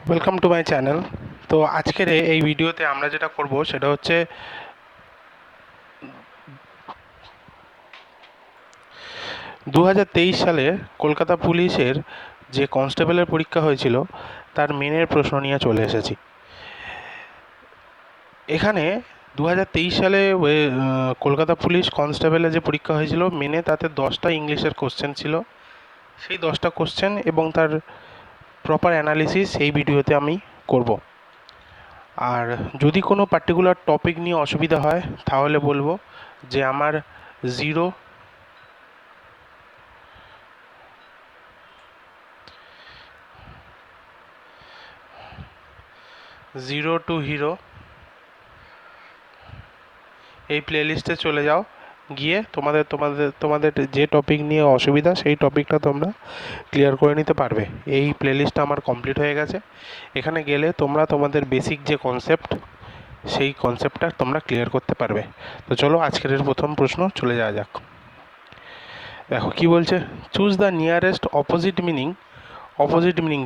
Welcome to my channel. তো আজকের এই ভিডিওতে আমরা যেটা করব সেটা হচ্ছে 2023 সালে কলকাতা পুলিশের যে কনস্টেবলের পরীক্ষা হয়েছিল তার মেনের প্রশ্ন নিয়ে চলে এসেছি। এখানে 2023 সালে কলকাতা পুলিশ কনস্টেবলের যে পরীক্ষা হয়েছিল মেনে, তাতে 10টা ইংলিশের কোশ্চেন ছিল। সেই 10টা কোশ্চেন এবং তার প্রপার অ্যানালিসিস এই ভিডিওতে আমি করব। আর যদি কোনো পার্টিকুলার টপিক নিয়ে অসুবিধা হয় তাহলে বলবো যে আমার 0 টু হিরো এই প্লেলিস্টে চলে যাও, গিয়ে তোমাদের যে টপিক নিয়ে অসুবিধা সেই টপিকটা তোমরা ক্লিয়ার করে নিতে পারবে। এই প্লেলিস্টটা আমার কমপ্লিট হয়ে গেছে। এখানে গেলে তোমরা তোমাদের বেসিক যে কনসেপ্ট সেই কনসেপ্টটা তোমরা ক্লিয়ার করতে পারবে। তো চলো আজকের প্রথম প্রশ্ন চলে যাওয়া যাক। দেখো কি বলছে, choose the nearest opposite meaning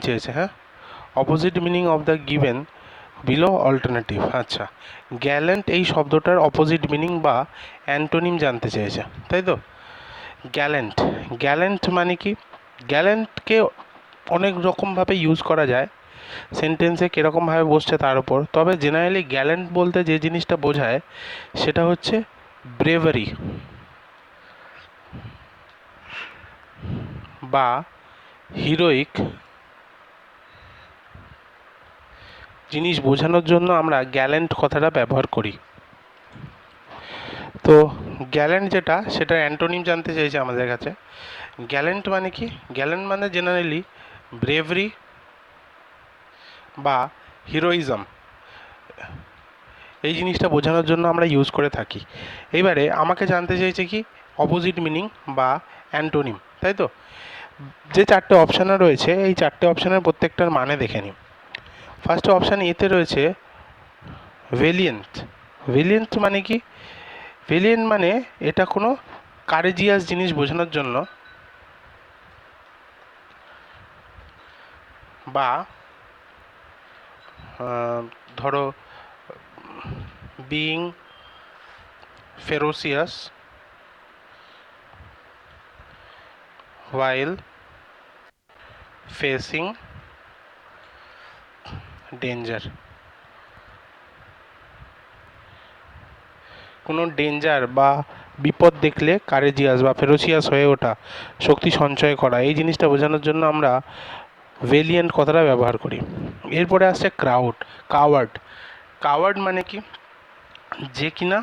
চেয়েছে। হ্যাঁ, opposite meaning of the given below alternative. আচ্ছা, গ্যালেন্ট এই শব্দটার অপোজিট মিনিং বা অ্যান্টোনিম জানতে চেয়েছে, তাই তো? গ্যালেন্ট মানে কি? গ্যালেন্টকে অনেক রকমভাবে ইউজ করা যায়, সেন্টেন্সে কীরকমভাবে বসছে তার উপর। তবে জেনারেলি গ্যালেন্ট বলতে যে জিনিসটা বোঝায় সেটা হচ্ছে ব্রেভারি বা হিরোইক জিনিস বোঝানোর জন্য আমরা গ্যালেন্ট কথাটা ব্যবহার করি। তো গ্যালেন্ট যেটা, সেটা অ্যান্টোনিম জানতে চাইছে আমাদের কাছে। গ্যালেন্ট মানে কি? গ্যালেন্ট মানে জেনারেলি ব্রেভরি বা হিরোইজম, এই জিনিসটা বোঝানোর জন্য আমরা ইউজ করে থাকি। এইবারে আমাকে জানতে চাইছে কি অপোজিট মিনিং বা অ্যান্টোনিম, তাই তো? যে চারটে অপশানে রয়েছে এই চারটে অপশানের প্রত্যেকটার মানে দেখে নিই। ফার্স্ট অপশান এতে রয়েছে ভেলিয়েন্ট। ভেলিয়েন্ট মানে কি? ভেলিয়েন্ট মানে এটা কোনো কারেজিয়াস জিনিস বোঝানোর জন্য, বা ধরো বিইং ফেরোসিয়াস while ফেসিং ডেঞ্জার। কোনো ডেঞ্জার বা বিপদ দেখলে কারেজিয়াস বা ফেরোসিয়াস হয়ে ওঠা, শক্তি সঞ্চয় করা, এই জিনিসটা বোঝানোর জন্য আমরা ভেলিয়েন্ট কথাটা ব্যবহার করি। এরপরে আসছে কাওয়ার্ড। কাওয়ার্ড মানে কি? যে কিনা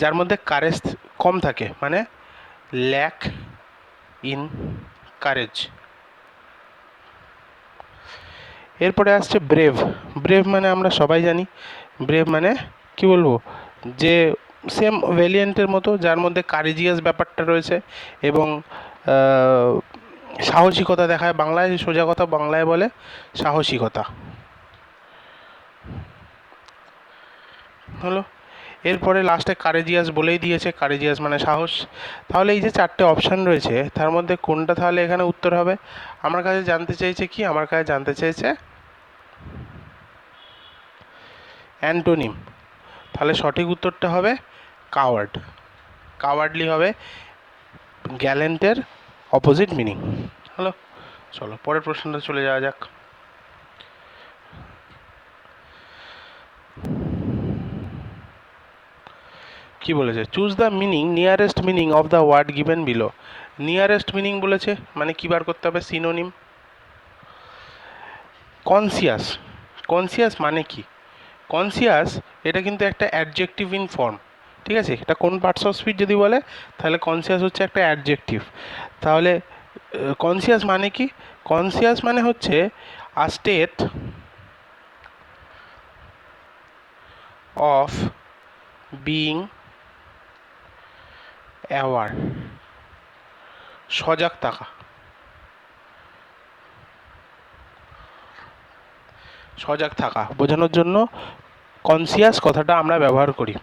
যার মধ্যে কারেজ কম থাকে, মানে ল্যাক ইন কারেজ। এরপরে আসছে ব্রেভ। ব্রেভ মানে আমরা সবাই জানি, ব্রেভ মানে কি বলবো, যে সেম ভ্যালিয়েন্টের মতো, যার মধ্যে কারেজিয়াস ব্যাপারটা রয়েছে এবং সাহসিকতা দেখায়। বাংলায় সোজা কথা বাংলায় বলে সাহসিকতা। হলো। এরপরে লাস্টে কারেজিয়াস বলেই দিয়েছে, কারেজিয়াস মানে সাহস। তাহলে এই যে চারটে অপশান রয়েছে তার মধ্যে কোনটা তাহলে এখানে উত্তর হবে? আমার কাছে জানতে চাইছে কি? আমার কাছে জানতে চেয়েছে অ্যান্টোনিম। তাহলে সঠিক উত্তরটা হবে কাওয়ার্ড। কাওয়ার্ডলি হবে গ্যালেন্টের অপোজিট মিনিং। হলো। চলো পরের প্রশ্নটা চলে যাওয়া যাক। কি বলেছে? Choose the nearest meaning of the word given below. Nearest meaning বলেছে, মানে কি বার করতে হবে? সিনোনিম। কনসিয়াস। কনসিয়াস মানে কি? কনসিয়াস এটা কিন্তু একটা অ্যাডজেক্টিভ ইন ফর্ম, ঠিক আছে? এটা কোন পার্টস অফ স্পিচ যদি বলে তাহলে কনসিয়াস হচ্ছে একটা অ্যাডজেক্টিভ। তাহলে কনসিয়াস মানে কি? কনসিয়াস মানে হচ্ছে a state of being aware, সজাগ থাকা। সজাগ থাকা বোঝানোর জন্য কনসিয়াস কথাটা আমরা ব্যবহার করি।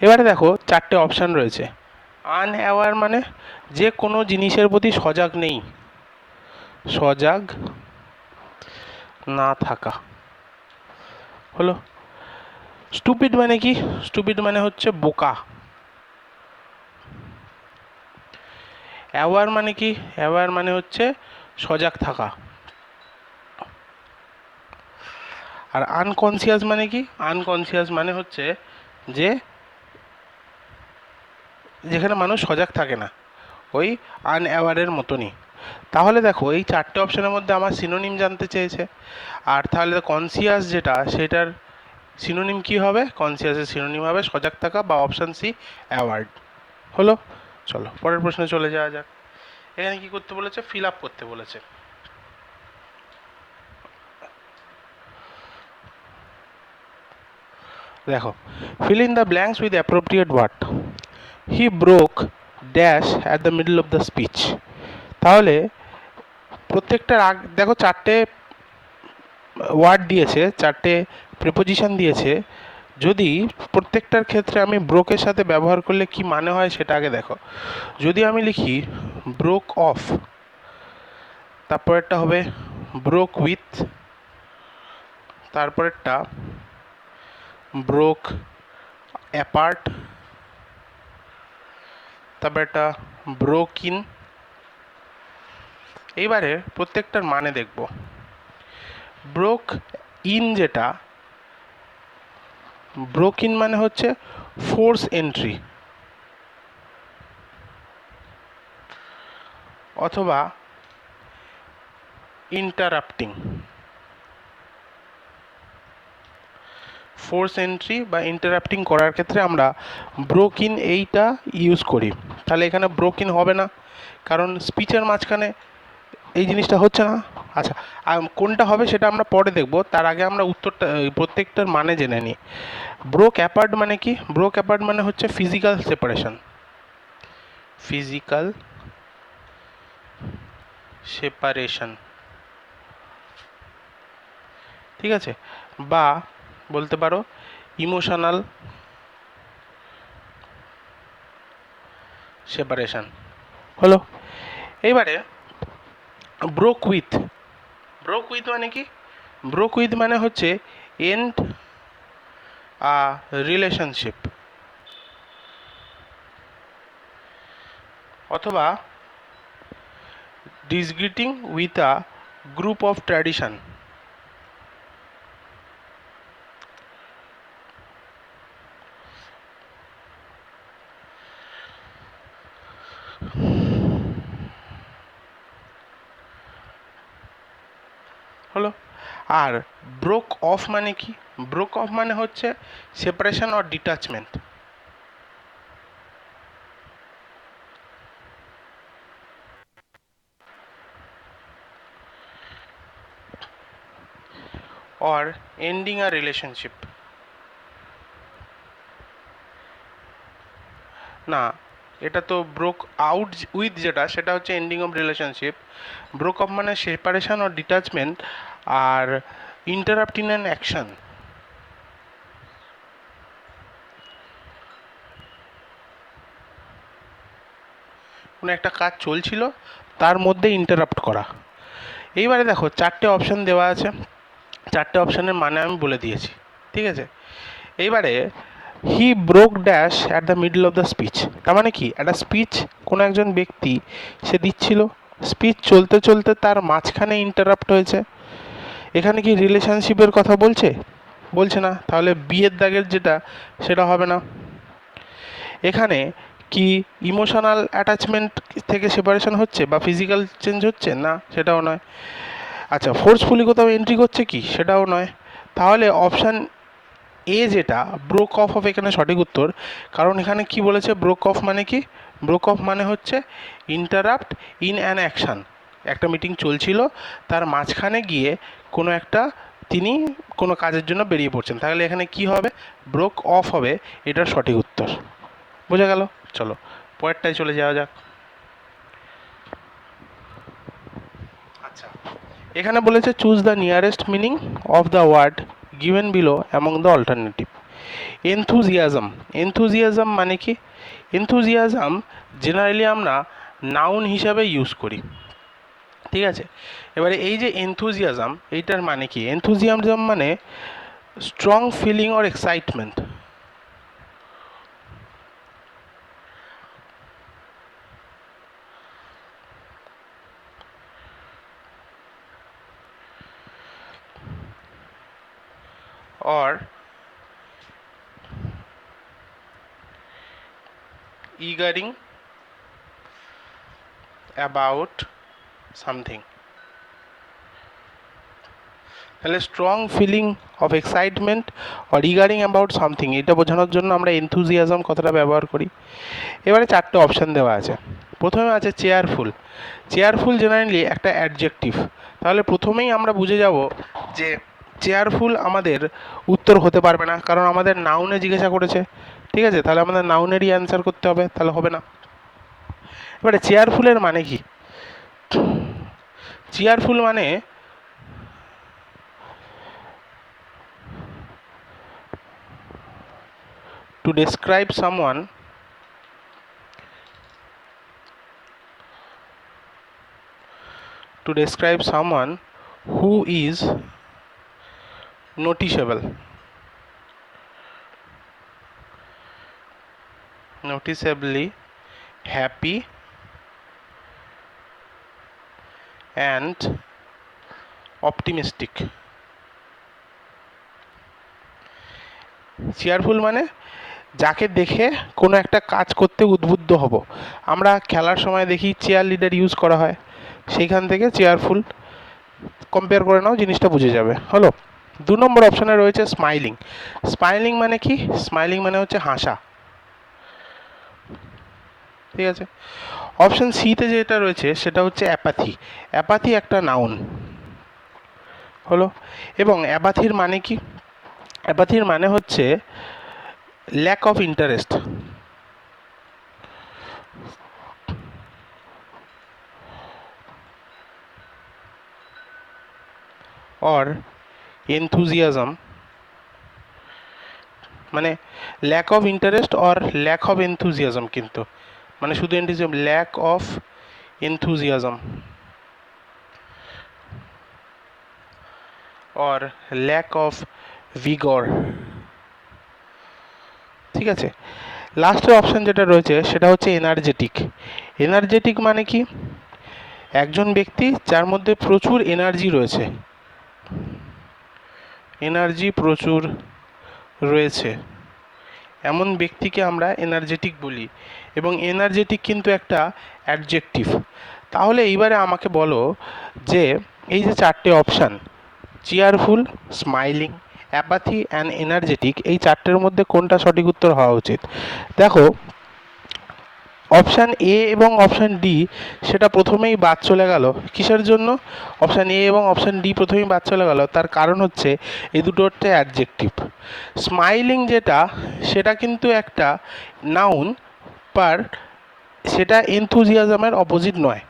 এবারে দেখো চারটে অপশান রয়েছে। আনঅ্যাওয়ার মানে যে কোনো জিনিসের প্রতি সজাগ নেই, সজাগ না থাকা হলো। স্টুপিড মানে কি? স্টুপিড মানে হচ্ছে বোকা। অ্যাওয়ার মানে কি? অ্যাওয়ার মানে হচ্ছে সজাগ থাকা। আর আনকনসিয়াস মানে কি? আনকনসিয়াস মানে হচ্ছে যে যেখানে মানুষ সজাগ থাকে না, ওই আনঅ্যাওয়ারের মতনই। তাহলে দেখো এই চারটে অপশনের মধ্যে আমার সিনোনিম জানতে চেয়েছে, আর তাহলে কনসিয়াস যেটা সেটার সিনোনিম কি হবে? কনসিয়াসের সিনোনিম হবে সজাগ থাকা বা অপশান সি অ্যাওয়ার্ড। হলো। চলো পরের প্রশ্নে চলে যাওয়া যাক। এখানে কি করতে বলেছে? ফিল আপ করতে বলেছে। দেখো, fill in the blanks with appropriate word. He broke dash at the middle of the speech. তাহলে প্রত্যেকটার দেখো চারটে ওয়ার্ড দিয়েছে, চারটে প্রিপোজিশন দিয়েছে। যদি প্রত্যেকটার ক্ষেত্রে আমি ব্রোকের সাথে ব্যবহার করলে কি মানে হয় সেটা আগে দেখো। যদি আমি লিখি ব্রোক অফ, তারপরেরটা হবে ব্রোক উইথ, তারপরেরটা ব্রোক অ্যাপার্ট, তারপর একটা ব্রোক ইন। এইবারে প্রত্যেকটার মানে দেখব। ব্রোক ইন যেটা, ব্রোক ইন মানে হচ্ছে ফোর্স এন্ট্রি, অথবা ইন্টারাপ্টিং। ফোর্স এন্ট্রি বা ইন্টারাপ্টিং করার ক্ষেত্রে আমরা ব্রোক ইন এইটা ইউজ করি। তাহলে এখানে ব্রোক ইন হবে না, কারণ স্পিচের মাঝখানে এই জিনিসটা হচ্ছে না। আচ্ছা, কোনটা হবে সেটা আমরা পরে দেখব, তার আগে আমরা উত্তরটা প্রত্যেকটার মানে জেনে নিই। ব্রোক অ্যাপার্ট মানে কি? ব্রোক অ্যাপার্ট মানে হচ্ছে ফিজিক্যাল সেপারেশন। ফিজিক্যাল সেপারেশন, ঠিক আছে, বা বলতে পারো ইমোশনাল সেপারেশন। হলো। এইবারে ব্রোক উইথ। ব্রোক উইথ মানে কি? ব্রোক উইথ মানে হচ্ছে এন্ড আ রিলেশনশিপ, অথবা disagreeing with a group of tradition. হলো। আর ব্রোক অফ মানে কি? ব্রোক অফ মানে হচ্ছে separation or detachment. Or ending a relationship. না, এটা তো ব্রোক আউট উইথ, যেটা সেটা হচ্ছে ending of relationship. Broke off মানে সেপারেশন অর ডিটাচমেন্ট, আর ইন্টারাপ্ট ইন অ্যান অ্যাকশন, কোনো একটা কাজ চলছিল তার মধ্যে ইন্টারাপ্ট করা। এইবারে দেখো চারটে অপশান দেওয়া আছে, চারটে অপশানের মানে আমি বলে দিয়েছি, ঠিক আছে। এইবারে হি broke dash at the middle of the speech, তার মানে কি? একটা স্পিচ কোনো একজন ব্যক্তি সে দিচ্ছিল, স্পিচ চলতে চলতে তার মাঝখানে ইন্টারাপ্ট হয়েছে। এখানে কি রিলেশনশিপের কথা বলছে? বলছে না, তাহলে বিয়ের দাগের যেটা সেটা হবে না। এখানে কি ইমোশনাল অ্যাটাচমেন্ট থেকে সেপারেশন হচ্ছে বা ফিজিক্যাল চেঞ্জ হচ্ছে? না, সেটাও নয়। আচ্ছা, ফোর্সফুলি কোথাও এন্ট্রি করছে কি? সেটাও নয়। তাহলে অপশান এ যেটা ব্রোক অফ হবে এখানে সঠিক উত্তর। কারণ এখানে কি বলেছে? ব্রোক অফ মানে কি? ব্রোক অফ মানে হচ্ছে ইন্টারাপ্ট ইন অ্যান অ্যাকশান। একটা মিটিং চলছিল, তার মাঝখানে গিয়ে কোনো একটা তিনি কোনো কাজের জন্য বেরিয়ে পড়ছেন, তাহলে এখানে কি হবে? ব্রোক অফ হবে এটার সঠিক উত্তর। বোঝা গেল? চলো পরেরটায় চলে যাওয়া যাক। আচ্ছা, এখানে বলেছে choose the nearest meaning of the word given below among the alternative. Enthusiasm. Enthusiasm মানে কি? এনথুজিয়াজম জেনারেলি আমরা নাউন হিসাবে ইউজ করি। ঠিক আছে। এবারে এই যে এনথুজিয়াজম, এইটার মানে কি? এনথুজিয়াজম মানে strong feeling or excitement, or eagering about something। তাহলে strong feeling of excitement or eagering about something, এটা বোঝানোর জন্য আমরা এনথুজিয়াজম কথাটা ব্যবহার করি। এবারে চারটে অপশান দেওয়া আছে। প্রথমে আছে চেয়ারফুল। চেয়ারফুল জেনারেলি একটা অ্যাডজেক্টিভ। তাহলে প্রথমেই আমরা বুঝে যাব যে চেয়ারফুল আমাদের উত্তর হতে পারবে না, কারণ আমাদের নাউনে জিজ্ঞাসা করেছে। ঠিক আছে, তাহলে আমাদের নাউনেরই অ্যান্সার করতে হবে, তাহলে হবে না। এবারে চেয়ারফুলের মানে কি? চেয়ারফুল মানে to describe someone who is noticeably happy and optimistic। Cheerful মানে যাকে দেখে কোনো একটা কাজ করতে উদ্বুদ্ধ হব। আমরা খেলার সময় দেখি চেয়ার লিডার ইউজ করা হয়, সেইখান থেকে চেয়ারফুল কম্পেয়ার করে নাও, জিনিসটা বুঝে যাবে। হলো। 2 নম্বর অপশানে রয়েছে স্মাইলিং। স্মাইলিং মানে কি? স্মাইলিং মানে হচ্ছে হাসা। ঠিক আছে। অপশান সিতে যেটা রয়েছে সেটা হচ্ছে অ্যাপাথি। অ্যাপাথি একটা নাউন। হলো। এবং অ্যাপাথির মানে কি? অ্যাপাথির মানে হচ্ছে lack of interest or enthusiasm, মানে lack of interest or lack of enthusiasm, কিন্তু মানে শুধু enthusiasm, lack of enthusiasm or lack of vigour. ঠিক আছে। লাস্টের অপশান যেটা রয়েছে সেটা হচ্ছে এনার্জেটিক। এনার্জেটিক মানে কি? একজন ব্যক্তি যার মধ্যে প্রচুর এনার্জি রয়েছে, এনার্জি প্রচুর রয়েছে, এমন ব্যক্তিকে আমরা এনার্জেটিক বলি। এবং এনার্জেটিক কিন্তু একটা অ্যাডজেক্টিভ। তাহলে এইবারে আমাকে বলো যে এই যে চারটে option, cheerful, smiling, apathy and energetic, এই চারটের মধ্যে কোনটা সঠিক উত্তর হওয়া উচিত? দেখো, অপশান এ এবং অপশান ডি সেটা প্রথমেই বাদ চলে গেল। কিসের জন্য অপশান এ এবং অপশান ডি প্রথমেই বাদ চলে গেল? তার কারণ হচ্ছে এই দুটো হচ্ছে অ্যাডজেক্টিভ। স্মাইলিং যেটা, সেটা কিন্তু একটা নাউন, পার সেটা এনথুজিয়াজমের অপোজিট নয়।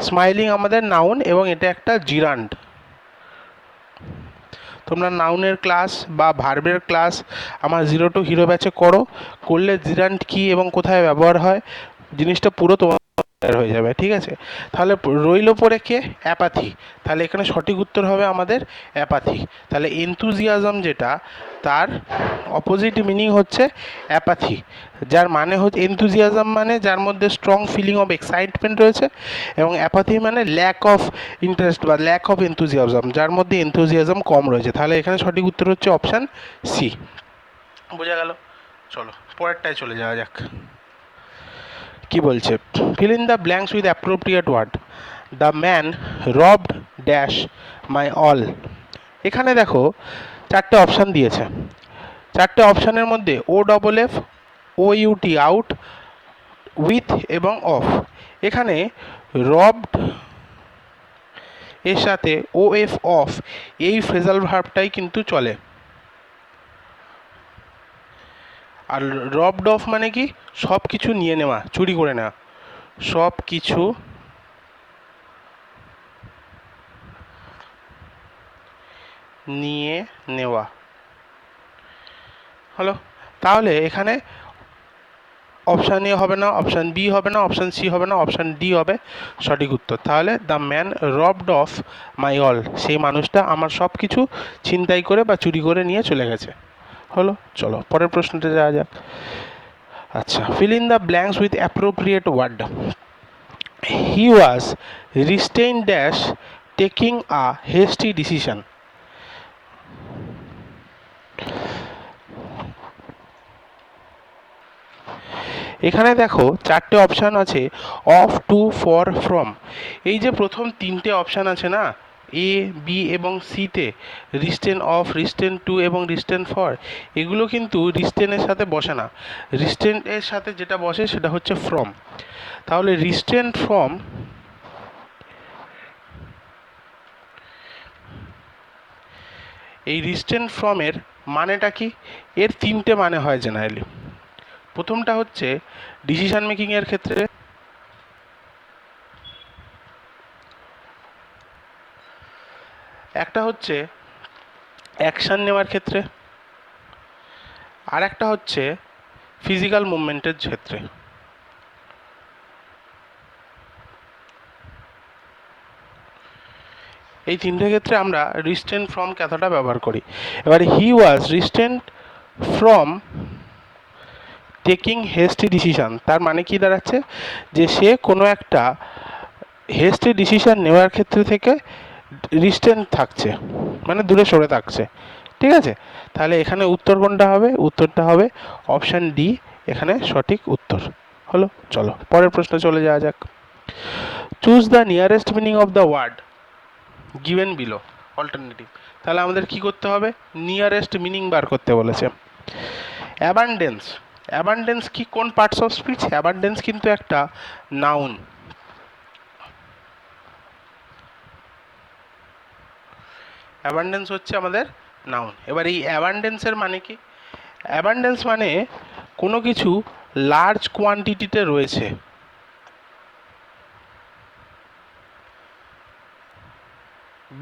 স্মাইলিং আমাদের নাউন এবং এটা একটা জিরান্ড। তোমরা নাউনের ক্লাস বা ভার্বের ক্লাস আমার 0 to হিরো ব্যাচে করো, করলে জিরান্ড কী এবং কোথায় ব্যবহার হয় জিনিসটা পুরো তোমার হয়ে যাবে। ঠিক আছে। তাহলে রইল পরে কে? অ্যাপাথি। তাহলে এখানে সঠিক উত্তর হবে আমাদের অ্যাপাথি। তাহলে এনথুজিয়াজম যেটা, তার অপোজিট মিনিং হচ্ছে অ্যাপাথি, যার মানে হচ্ছে এনথুজিয়াজম মানে যার মধ্যে স্ট্রং ফিলিং অফ এক্সাইটমেন্ট রয়েছে, এবং অ্যাপাথি মানে ল্যাক অফ ইন্টারেস্ট বা ল্যাক অফ এনথুজিয়াজম, যার মধ্যে এনথুজিয়াজম কম রয়েছে। তাহলে এখানে সঠিক উত্তর হচ্ছে অপশান সি। বোঝা গেল? চলো পরেরটায় চলে যাওয়া যাক। কি বলছে? Fill in the blanks with appropriate word. The man robbed dash my all. এখানে দেখো চারটে অপশান দিয়েছে। চারটে অপশানের মধ্যে O double F, O U T out, with এবং অফ। এখানে রবড এর সাথে ও এফ অফ, এই ফ্রেজাল ভার্বটাই কিন্তু চলে। আর রবড অফ মানে কি? সব কিছু নিয়ে নেওয়া, চুরি করে নেওয়া, সব কিছু নিয়ে নেওয়া। হলো। তাহলে এখানে অপশান এ হবে না, অপশান বি হবে না, অপশান সি হবে না, অপশান ডি হবে সঠিক উত্তর। তাহলে the man robbed of my all, সেই মানুষটা আমার সব কিছু ছিনতাই করে বা চুরি করে নিয়ে চলে গেছে। হলো, চলো পরের প্রশ্নটা যাওয়া যাক। আচ্ছা, fill in the blanks with appropriate word. He was restrained dash taking a hasty decision. এখানে দেখো চারটে অপশান আছে, অফ, টু, ফর, ফ্রম। এই যে প্রথম তিনটে অপশান আছে না, এ, বি এবং সিতে, রিস্টেন অফ, রিস্টেন টু এবং রিস্টেন ফর, এগুলো কিন্তু রিস্টেনের সাথে বসে না। রিস্টেনের সাথে যেটা বসে সেটা হচ্ছে ফ্রম। তাহলে রিস্টেন ফ্রম, এই রিস্টেন ফ্রমের মানেটা কি? এর তিনটে মানে হয় জেনারেলি। প্রথমটা হচ্ছে ডিসিশন মেকিংয়ের ক্ষেত্রে, একটা হচ্ছে অ্যাকশান নেওয়ার ক্ষেত্রে, আর একটা হচ্ছে ফিজিক্যাল মুভমেন্টের ক্ষেত্রে। এই তিনটে ক্ষেত্রে আমরা রিস্ট্রেন ফ্রম কথাটা ব্যবহার করি। এবারে হি ওয়াজ restraint from taking hasty decision, তার মানে কি দাঁড়াচ্ছে? যে সে কোনো একটা হেস্টি ডিসিশন নেওয়ার ক্ষেত্রে থেকে রিস্ট্রেন্ট থাকছে, মানে দূরে সরে থাকছে। ঠিক আছে, তাহলে এখানে উত্তর কোনটা হবে? উত্তরটা হবে অপশান ডি, এখানে সঠিক উত্তর। হলো, চলো পরের প্রশ্ন চলে যাওয়া যাক। Choose the nearest meaning of the word given below alternative. তাহলে আমাদের কি করতে হবে? নিয়ারেস্ট মিনিং বার করতে বলেছে। অ্যাবান্ডেন্স, অ্যাবান্ডেন্স কি কোন পার্টস অফ স্পিচ? অ্যাবান্ডেন্স কিন্তু একটা নাউন। অ্যাবান্ডেন্স হচ্ছে আমাদের নাউন। এবার এই অ্যাবান্ডেন্সের মানে কি? অ্যাবান্ডেন্স মানে কোনো কিছু লার্জ কোয়ান্টিটিতে রয়েছে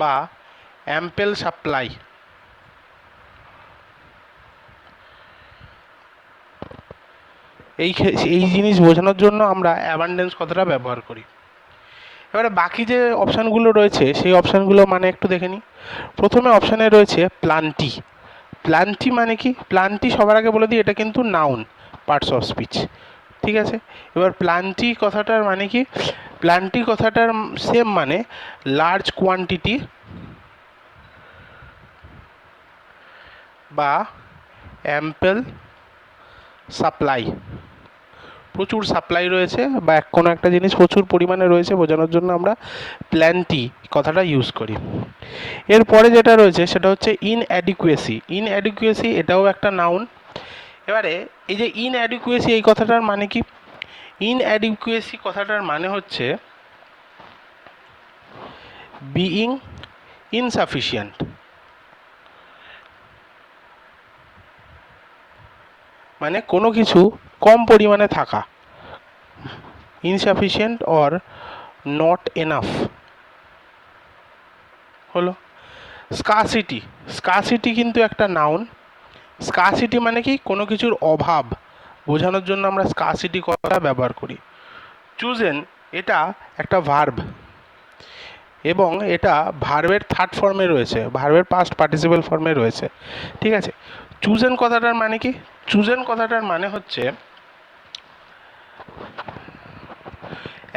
বা অ্যাম্পেল সাপ্লাই। এই জিনিস বোঝানোর জন্য আমরা অ্যাবান্ডেন্স কথাটা ব্যবহার করি। এবারে বাকি যে অপশানগুলো রয়েছে সেই অপশানগুলো মানে একটু দেখে নিই। প্রথমে অপশানে রয়েছে প্লান্টি। প্লান্টি মানে কি? প্লান্টি সবার আগে বলে দিই, এটা কিন্তু নাউন, পার্টস অফ স্পিচ। ঠিক আছে, এবার প্লান্টি কথাটার মানে কি? প্লান্টি কথাটার সেম মানে লার্জ কোয়ান্টিটি বা অ্যাম্পেল সাপ্লাই। প্রচুর সাপ্লাই রয়েছে বা কোনো একটা জিনিস প্রচুর পরিমাণে রয়েছে বোঝানোর জন্য আমরা প্ল্যান্টি কথাটা ইউজ করি। এরপরে যেটা রয়েছে সেটা হচ্ছে ইনঅ্যাডিকুয়েসি। ইনঅ্যাডিকুয়েসি এটাও একটা নাউন। এবারে এই যে ইনঅ্যাডিকুয়েসি, এই কথাটার মানে কি? ইনঅ্যাডিকুয়েসি কথাটার মানে হচ্ছে বিইং ইনসাফিসিয়েন্ট, মানে কোনো কিছু কম পরিমাণে থাকা, ইনসাফিসিয়েন্ট অর নট এনাফ। হলো। স্কারসিটি, স্কারসিটি কিন্তু একটা নাউন। স্কারসিটি মানে কি? কোনো কিছুর অভাব বোঝানোর জন্য আমরা স্কারসিটি কথা ব্যবহার করি। চুজেন, এটা একটা ভার্ব এবং এটা ভার্বের থার্ড ফর্মে রয়েছে, ভার্বের পাস্ট পার্টিসিপেল ফর্মে রয়েছে। ঠিক আছে, চুজেন কথাটার মানে কি? চুজেন কথাটার মানে হচ্ছে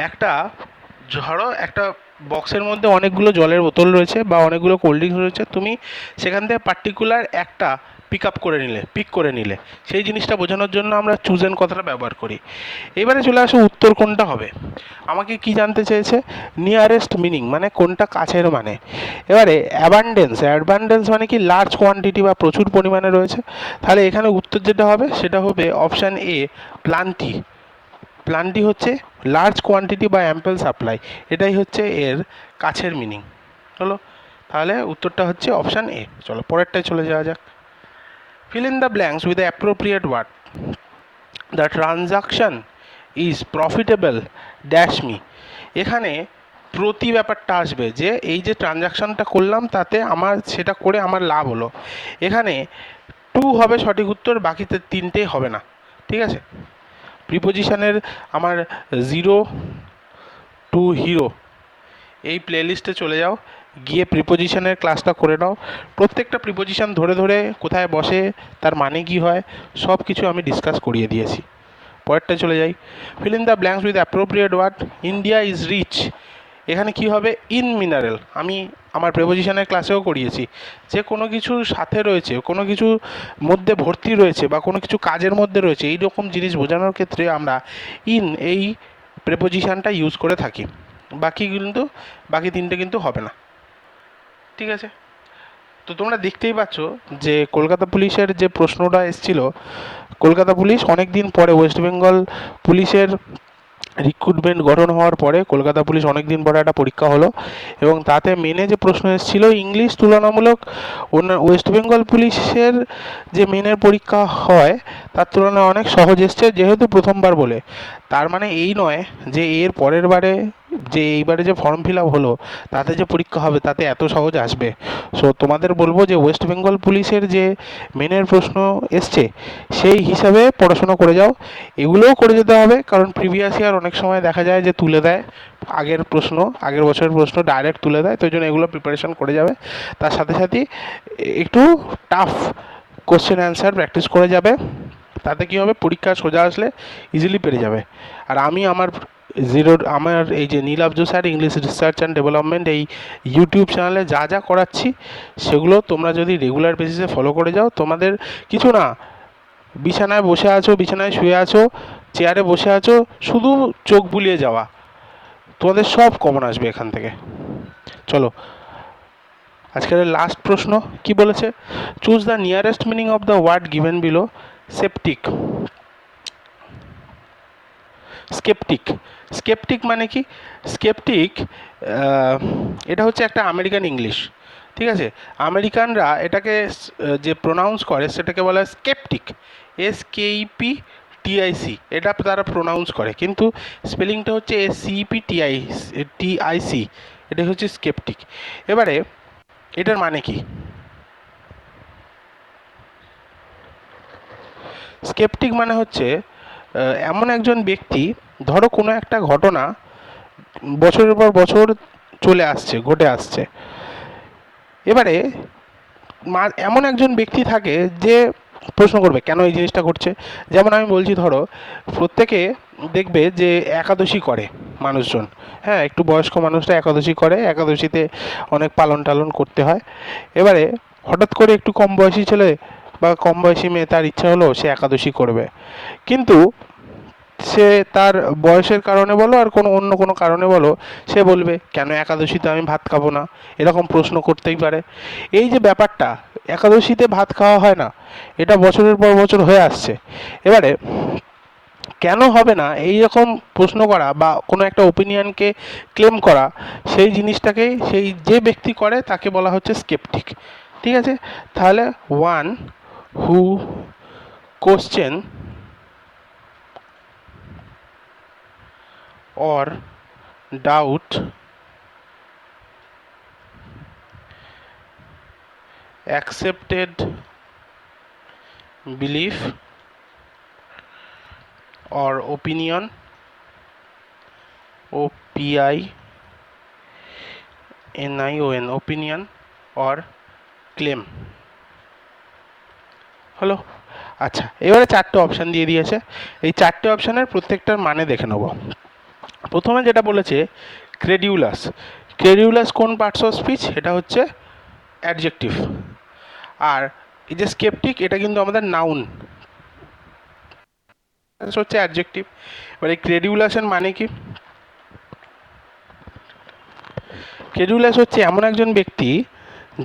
একটা, ধরো একটা বক্সের মধ্যে অনেকগুলো জলের বোতল রয়েছে বা অনেকগুলো কোল্ড ড্রিঙ্কস রয়েছে, তুমি সেখান থেকে পার্টিকুলার একটা পিক করে নিলে, সেই জিনিসটা বোঝানোর জন্য আমরা চুজেন কথাটা ব্যবহার করি। এবারে চলে আসো উত্তর কোনটা হবে। আমাকে কি জানতে চেয়েছে? নিয়ারেস্ট মিনিং মানে কোনটা কাছের মানে। এবারে অ্যাবান্ডেন্স মানে কি? লার্জ কোয়ান্টিটি বা প্রচুর পরিমাণে রয়েছে। তাহলে এখানে উত্তর যেটা হবে সেটা হবে অপশান এ, প্লান্টি। প্লান্টি হচ্ছে লার্জ কোয়ান্টিটি বা অ্যাম্পেল সাপ্লাই, এটাই হচ্ছে এর কাছের মিনিং। হলো, তাহলে উত্তরটা হচ্ছে অপশান এ। চলো পরেরটায় চলে যাওয়া যাক। fill in the blanks with the appropriate word. The transaction is profitable dash me. এখানে প্রতি ব্যাপারটা আসবে, যে এই যে ট্রানজাকশানটা করলাম তাতে আমার, সেটা করে আমার লাভ হলো। এখানে টু হবে সঠিক উত্তর, বাকিতে তিনটেই হবে না। ঠিক আছে, প্রিপোজিশনের আমার জিরো টু হিরো এই প্লেলিস্টে চলে যাও, গিয়ে প্রিপোজিশনের ক্লাসটা করে নাও। প্রত্যেকটা প্রিপোজিশন ধরে ধরে কোথায় বসে, তার মানে কী হয়, সব কিছু আমি ডিসকাস করিয়ে দিয়েছি। পরেরটা চলে যাই, fill in the blanks with appropriate word. India is rich, এখানে কি হবে, ইন মিনারেল। আমি আমার প্রিপোজিশনের ক্লাসেও করিয়েছি যে কোনো কিছুর সাথে রয়েছে, কোনো কিছুর মধ্যে ভর্তি রয়েছে বা কোনো কিছু কাজের মধ্যে রয়েছে, এই রকম জিনিস বোঝানোর ক্ষেত্রে আমরা ইন এই প্রিপোজিশনটা ইউজ করে থাকি। বাকি তিনটে কিন্তু হবে না, ঠিক আছে? তো তোমরা দেখতেই পাচ্ছ যে কলকাতা পুলিশের যে প্রশ্নটা এসেছিল, কলকাতা পুলিশ অনেক দিন পরে, ওয়েস্ট বেঙ্গল পুলিশের রিক্রুটমেন্ট গঠন হওয়ার পরে কলকাতা পুলিশ অনেক দিন পরে একটা পরীক্ষা হলো, এবং তাতে মেনে যে প্রশ্ন এসেছিল ইংলিশ তুলনামূলক অন্য ওয়েস্ট বেঙ্গল পুলিশের যে মেনের পরীক্ষা হয় তার তুলনায় অনেক সহজ এসছে, যেহেতু প্রথমবার বলে। তার মানে এই নয় যে এর পরের বারে, যে এইবারে যে ফর্ম ফিল আপ হলো তাতে যে পরীক্ষা হবে তাতে এত সহজ আসবে। সো তোমাদের বলবো যে ওয়েস্ট বেঙ্গল পুলিশের যে মেনের প্রশ্ন এসছে সেই হিসাবে পড়াশোনা করে যাও। এগুলোও করে যেতে হবে, কারণ প্রিভিয়াস ইয়ার অনেক সময় দেখা যায় যে তুলে দেয় আগের প্রশ্ন, আগের বছরের প্রশ্ন ডাইরেক্ট তুলে দেয়, তো ওই জন্য এগুলো প্রিপারেশন করে যাবে। তার সাথে সাথে একটু টাফ কোশ্চেন অ্যান্সার প্র্যাকটিস করে যাবে, তাতে কী হবে, পরীক্ষা সোজা আসলে ইজিলি পেরে যাবে। আর আমি আমার এই যে Nilabja sir English research and development এই ইউটিউব চ্যানেলে যা যা করাচ্ছি সেগুলো তোমরা যদি রেগুলার বেসিসে ফলো করে যাও, তোমাদের কিছু না, বিছানায় বসে আছো, বিছানায় শুয়ে আছো, চেয়ারে বসে আছো, শুধু চোখ বুলিয়ে যাওয়া, তোমাদের সব কমন আসবে এখান থেকে। চলো, আজকের লাস্ট প্রশ্ন কি বলেছে, choose the nearest meaning of the word given below. Septic, sceptic, sceptic মানে কি, স্কেপটিক এটা হচ্ছে একটা আমেরিকান ইংলিশ, ঠিক আছে? আমেরিকানরা এটাকে যে প্রোনাউন্স করে সেটাকে বলা হয় স্কেপটিক, SKEPTIC, এটা তারা প্রোনাউন্স করে, কিন্তু স্পেলিংটা হচ্ছে SCEPTIC, এটা হচ্ছে স্কেপটিক। এবারে এটার মানে কি, স্কেপটিক মানে হচ্ছে এমন একজন ব্যক্তি, ধরো কোনো একটা ঘটনা বছরের পর বছর চলে আসছে, ঘটে আসছে, এবারে এমন একজন ব্যক্তি থাকে যে প্রশ্ন করবে কেন এই জিনিসটা ঘটছে। যেমন আমি বলছি, ধরো প্রত্যেকে দেখবে যে একাদশী করে মানুষজন, হ্যাঁ, একটু বয়স্ক মানুষরা একাদশী করে, একাদশীতে অনেক পালন টালন করতে হয়। এবারে হঠাৎ করে একটু কম বয়সী ছেলে বা কম বয়সী মেয়ে, তার ইচ্ছা হলো সে একাদশী করবে, কিন্তু সে তার বয়সের কারণে বলো আর অন্য কোনো কারণে বলো, সে বলবে কেন একাদশীতে আমি ভাত খাবো না, এরকম প্রশ্ন করতেই পারে। এই যে ব্যাপারটা, একাদশীতে ভাত খাওয়া হয় না, এটা বছরের পর বছর হয়ে আসছে। এবারে কেন হবে না এই রকম প্রশ্ন করা বা কোনো একটা ওপিনিয়নকে ক্লেম করা, সেই জিনিসটাকে সেই যে ব্যক্তি করে তাকে বলা হচ্ছে স্কেপটিক, ঠিক আছে? তাহলে one who question or doubt accepted belief or opinion, OPINION, opinion or claim হলো। আচ্ছা, এবারে চারটে অপশান দিয়ে দিয়েছে, এই চারটে অপশানের প্রত্যেকটার মানে দেখে নেব। প্রথমে যেটা বলেছে ক্রেডিউলাস, ক্রেডিউলাস কোন পার্টস অফ স্পিচ, এটা হচ্ছে অ্যাডজেক্টিভ। আর এই যে স্কেপটিক, এটা কিন্তু আমাদের নাউন হচ্ছে অ্যাডজেক্টিভ। এবার এই ক্রেডিউলাসের মানে কি, ক্রেডিউলাস হচ্ছে এমন একজন ব্যক্তি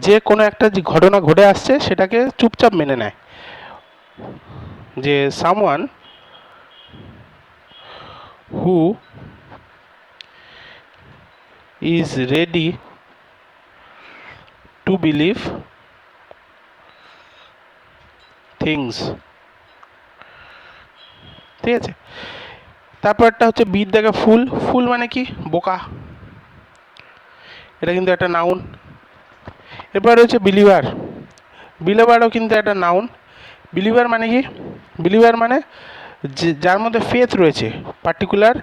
যে কোনো একটা যে ঘটনা ঘটে আসছে সেটাকে চুপচাপ মেনে নেয়, যে someone who is ready to believe things, ঠিক আছে? তারপরটা হচ্ছে বিদ দেখে ফুল, ফুল মানে কি, বোকা, এটা কিন্তু একটা নাউন। এরপর হচ্ছে বিলিভার, বিলিভারও কিন্তু একটা নাউন। বিলিভার মানে কি, বিলিভার মানে যার মধ্যে ফেথ রয়েছে, পার্টিকুলার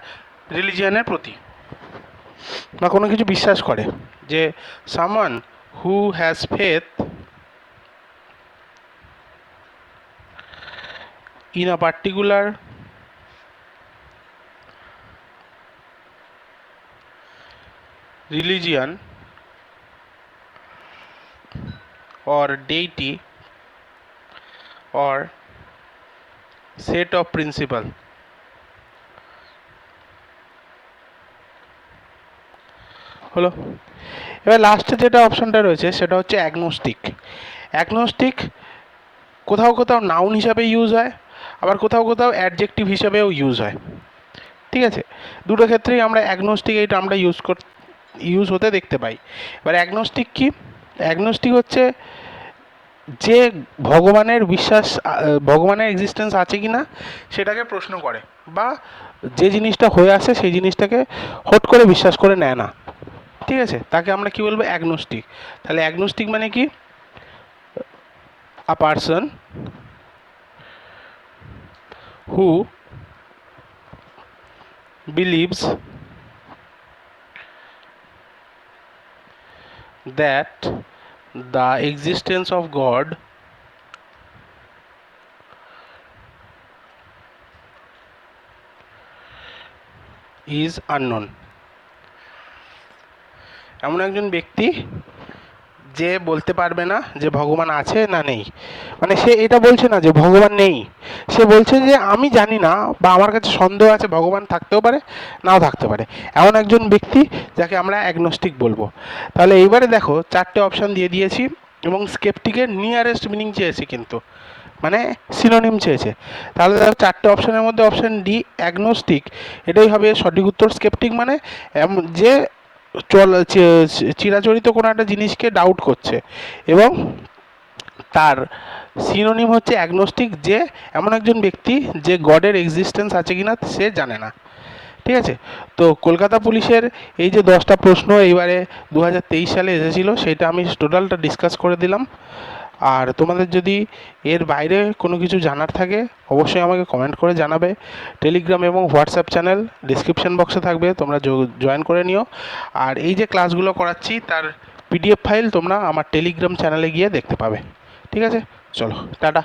রিলিজিয়ানের প্রতি, বা কোনো কিছু বিশ্বাস করে, যে someone who has faith in a particular religion or deity or set of principle. হলো। এবার লাস্টে যেটা অপশানটা রয়েছে সেটা হচ্ছে অ্যাগনোস্টিক। অ্যাগনোস্টিক কোথাও কোথাও নাউন হিসাবে ইউজ হয়, আবার কোথাও কোথাও অ্যাডজেক্টিভ হিসাবেও ইউজ হয়। ঠিক আছে, দুটো ক্ষেত্রেই আমরা অ্যাগনোস্টিক এই টার্মটা ইউজ হতে দেখতে পাই। এবার অ্যাগনোস্টিক কি? অ্যাগনোস্টিক হচ্ছে যে ভগবানের বিশ্বাস, ভগবানের এক্সিস্টেন্স আছে কি না সেটাকে প্রশ্ন করে, বা যে জিনিসটা হয়ে আসে সেই জিনিসটাকে হট করে বিশ্বাস করে নেয় না। ঠিক আছে, তাকে আমরা কি বলবো? অ্যাগনোস্টিক। তাহলে অ্যাগনোস্টিক মানে কি? আ person who believes that the existence of God is unknown. এমন একজন ব্যক্তি যে বলতে পারবে না যে ভগবান আছে না নেই, মানে সে এটা বলছে না যে ভগবান নেই, সে বলছে যে আমি জানি না, বা আমার কাছে সন্দেহ আছে ভগবান থাকতেও পারে নাও থাকতে পারে, এমন একজন ব্যক্তি যাকে আমরা অ্যাগনোস্টিক বলবো। তাহলে এইবারে দেখো চারটে অপশান দিয়ে দিয়েছি, এবং স্কেপটিকের নিয়ারেস্ট মিনিং চেয়েছি, কিন্তু মানে সিনোনিম চেয়েছে। তাহলে দেখো চারটে অপশানের মধ্যে অপশান ডি অ্যাগনোস্টিক এটাই হবে সঠিক উত্তর। স্কেপটিক মানে যে চিরাচরিত কোনো একটা জিনিসকে ডাউট করছে, এবং তার সিনোনিম হচ্ছে অ্যাগনোস্টিক, যে এমন একজন ব্যক্তি যে গডের এক্সিস্টেন্স আছে কিনা সে জানে না। ঠিক আছে, তো কলকাতা পুলিশের এই যে 10টা প্রশ্ন এইবারে 2023 সালে এসেছিলো, সেটা আমি টোটালটা ডিসকাস করে দিলাম। আর তোমাদের যদি এর বাইরে কোনো কিছু জানার থাকে অবশ্যই আমাকে কমেন্ট করে জানাবে। টেলিগ্রাম এবং হোয়াটসঅ্যাপ চ্যানেল ডিসক্রিপশান বক্সে থাকবে, তোমরা জয়েন করে নিও। আর এই যে ক্লাসগুলো করাচ্ছি তার পিডিএফ ফাইল তোমরা আমার টেলিগ্রাম চ্যানেলে গিয়ে দেখতে পাবে। ঠিক আছে, চলো টাটা।